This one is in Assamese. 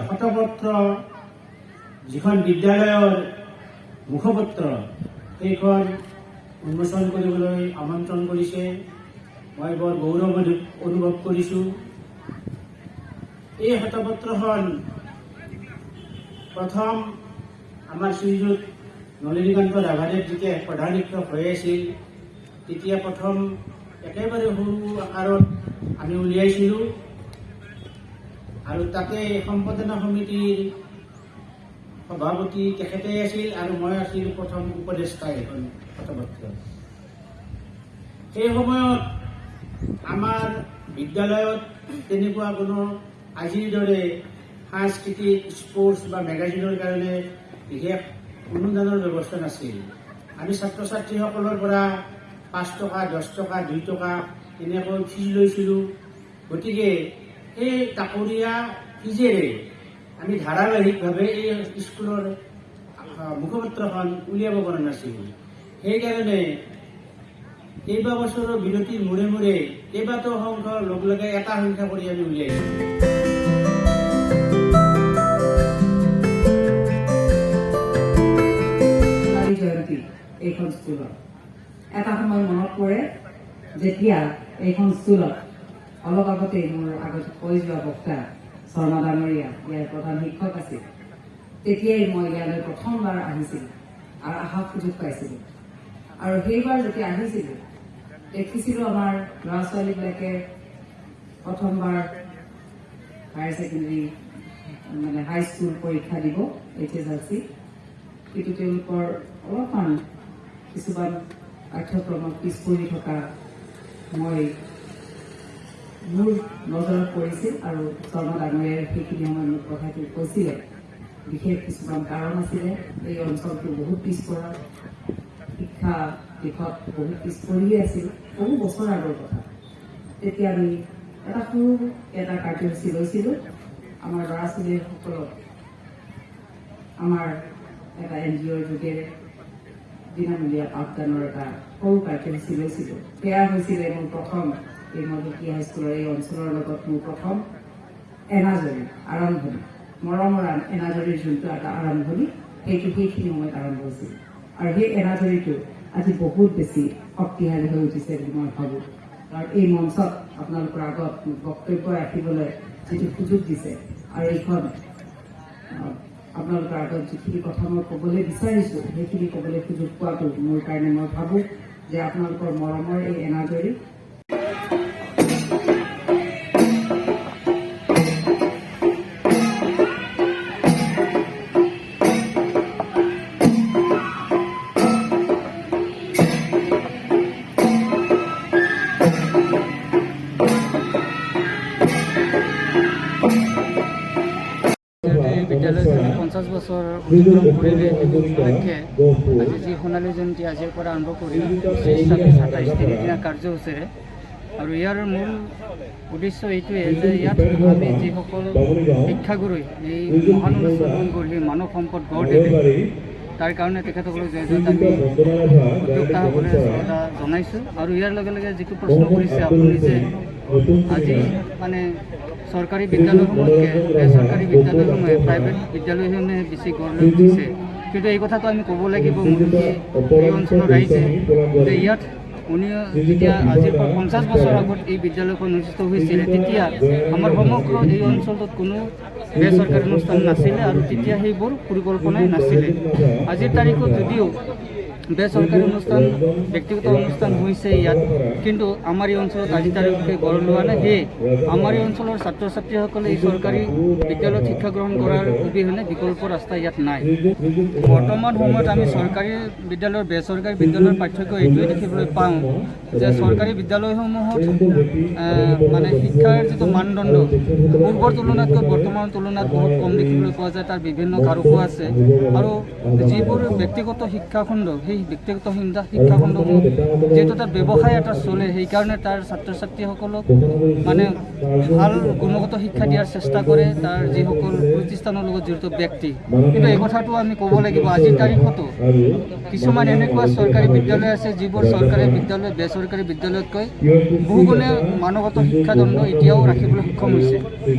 শতপত্ৰ যিখন বিদ্যালয়ৰ মুখপত্ৰ সেইখন উন্মোচন কৰিবলৈ আমন্ত্ৰণ কৰিছে। মই বৰ গৌৰৱ অনুভৱ কৰিছোঁ। এই শতপত্ৰখন প্ৰথম আমাৰ শ্ৰীযুত নলিনীকান্ত ৰাভাদেৱ যেতিয়া প্ৰধান শিক্ষক হৈ আছিল তেতিয়া প্ৰথম একেবাৰে সৰু আকাৰত আমি উলিয়াইছিলোঁ আৰু তাতে সম্পাদনা সমিতিৰ সভাপতি তেখেতেই আছিল আৰু মই আছিল প্ৰথম উপদেষ্টা এখন শতপত্ৰ। সেই সময়ত আমাৰ বিদ্যালয়ত তেনেকুৱা কোনো আজিৰ দৰে সাংস্কৃতিক স্পৰ্টছ বা মেগাজিনৰ কাৰণে বিশেষ অনুদানৰ ব্যৱস্থা নাছিল। আমি ছাত্ৰ ছাত্ৰীসকলৰ পৰা 5 টকা 10 টকা 2 টকা এনেকৈ ফিজ লৈছিলোঁ। গতিকে সেই তাকৰীয়া ফিজেৰে আমি ধাৰাবাহিকভাৱে এই স্কুলৰ মুখপত্ৰখন উলিয়াব পৰা নাছিলোঁ। সেইকাৰণে কেইবা বছৰৰ বিৰতিৰ মূৰে মূৰে কেইবাটাও সংখ্যা লগ লগাই এটা সংখ্যা কৰি আমি উলিয়াইছিলোঁ। এইখন স্কুলত এটা সময় মনত পৰে যেতিয়া এইখন স্কুলত অলপ আগতে মোৰ আগত কৈ যোৱা বক্তা শৰ্মা ডাঙৰীয়া ইয়াৰ প্ৰধান শিক্ষক আছিল। তেতিয়াই মই ইয়ালৈ প্ৰথমবাৰ আহিছিলোঁ আৰু অহাৰ সুযোগ পাইছিলোঁ। আৰু সেইবাৰ যেতিয়া আহিছিলোঁ দেখিছিলোঁ আমাৰ ল'ৰা ছোৱালীবিলাকে প্ৰথমবাৰ হায়াৰ ছেকেণ্ডেৰী হাইস্কুল পৰীক্ষা দিব HSLC। কিন্তু তেওঁলোকৰ অলপমান কিছুমান পাঠ্যক্ৰমত পিছ পৰি থকা মোৰ নজৰত পৰিছিল আৰু শৰ্মা ডাঙৰীয়াই সেইখিনি সময় মোক কথাটো কৈছিলে। বিশেষ কিছুমান কাৰণ আছিলে। এই অঞ্চলটো বহুত পিছপৰা, শিক্ষা দিশত বহুত পিছ পৰিয়ে আছিল। বহু বছৰ আগৰ কথা। তেতিয়া আমি এটা কাৰ্যসূচী লৈছিলোঁ আমাৰ ল'ৰা ছোৱালীসকলক আমাৰ এটা NGOৰ যোগেৰে বিনামূলীয়া পাঠদানৰ এটা সৰু কাৰ্যসূচী লৈছিলোঁ। সেয়া হৈছিলে মোৰ প্ৰথম এই মধুকি হাইস্কুলৰ এই অঞ্চলৰ লগত মোৰ প্ৰথম এনাজৰী আৰম্ভণি। মৰমৰ এনাজৰীৰ যোনটো এটা আৰম্ভণি সেইখিনি সময়ত আৰম্ভ হৈছিল। আৰু সেই এনাজৰীটো আজি বহুত বেছি শক্তিশালী হৈ উঠিছে বুলি মই ভাবোঁ। আৰু এই মঞ্চত আপোনালোকৰ আগত বক্তব্য ৰাখিবলৈ যিটো সুযোগ দিছে আৰু এইখন আপোনালোকৰ আগত যিখিনি কথা মই ক'বলৈ বিচাৰিছোঁ সেইখিনি ক'বলৈ সুযোগ পোৱাটো মোৰ কাৰণে মই ভাবোঁ যে আপোনালোকৰ মৰমৰ এই এনাজৰী বিদ্যালয়খনে 50 বছৰ অতিক্ৰম কৰিলে উপলক্ষে আজি যি সোণালী জয়ন্তী আজিৰ পৰা আৰম্ভ কৰি 27 দিনীয়া কাৰ্যসূচীৰে আৰু ইয়াৰ মূল উদ্দেশ্য এইটোৱে যে ইয়াত আমি যিসকল শিক্ষাগুৰু এই মহান অনুষ্ঠান গঢ়ি মানৱ সম্পদ গঢ় দিলে তাৰ কাৰণে তেখেতসকলক জয় জয়তে আমি উদ্যোক্তাসকলে শ্ৰদ্ধা জনাইছোঁ। আৰু ইয়াৰ লগে লগে যিটো প্ৰশ্ন কৰিছে আপুনি যে আজি চৰকাৰী বিদ্যালয়সমূহতকৈ বেচৰকাৰী বিদ্যালয়সমূহে প্ৰাইভেট বিদ্যালয়সমূহে বেছি গঢ় লৈ উঠিছে। কিন্তু এই কথাটো আমি ক'ব লাগিব এই অঞ্চলৰ ৰাইজে যে ইয়াত যেতিয়া আজিৰ পৰা 50 বছৰ আগত এই বিদ্যালয়খন অনুষ্ঠিত হৈছিলে তেতিয়া আমাৰ সমগ্ৰ এই অঞ্চলটোত কোনো বেচৰকাৰী অনুষ্ঠান নাছিলে আৰু তেতিয়া সেইবোৰ পৰিকল্পনাই নাছিলে। আজিৰ তাৰিখত যদিও বেচৰকাৰী অনুষ্ঠান ব্যক্তিগত অনুষ্ঠান হৈছে ইয়াত, কিন্তু আমাৰ এই অঞ্চলত আজি তাৰিখে গঢ় লোৱা নাই। সেয়ে আমাৰ এই অঞ্চলৰ ছাত্ৰ ছাত্ৰীসকলে এই চৰকাৰী বিদ্যালয়ত শিক্ষা গ্ৰহণ কৰাৰ অবিহনে বিকল্প ৰাস্তা ইয়াত নাই। বৰ্তমান সময়ত আমি চৰকাৰী বিদ্যালয়ৰ বেচৰকাৰী বিদ্যালয়ৰ পাৰ্থক্য এইটোৱে দেখিবলৈ পাওঁ যে চৰকাৰী বিদ্যালয়সমূহত শিক্ষাৰ যিটো মানদণ্ড পূৰ্বৰ তুলনাতকৈ বৰ্তমানৰ তুলনাত বহুত কম দেখিবলৈ পোৱা যায়। তাৰ বিভিন্ন কাৰকো আছে আৰু যিবোৰ ব্যক্তিগত শিক্ষাখণ্ড সেই ব্যক্তিগত শিক্ষাখণ্ডসমূহ যিহেতু তাত ব্যৱসায় এটা চলে সেইকাৰণে তাৰ ছাত্ৰ ছাত্ৰীসকলক ভাল গুণগত শিক্ষা দিয়াৰ চেষ্টা কৰে তাৰ যিসকল প্ৰতিষ্ঠানৰ লগত জড়িত ব্যক্তি। কিন্তু এই কথাটো আমি ক'ব লাগিব আজিৰ তাৰিখতো কিছুমান এনেকুৱা চৰকাৰী বিদ্যালয় আছে যিবোৰ চৰকাৰী বিদ্যালয় বেচৰকাৰী বিদ্যালয়তকৈ বহুগুণে মানৱগত শিক্ষাদণ্ড এতিয়াও ৰাখিবলৈ সক্ষম হৈছে।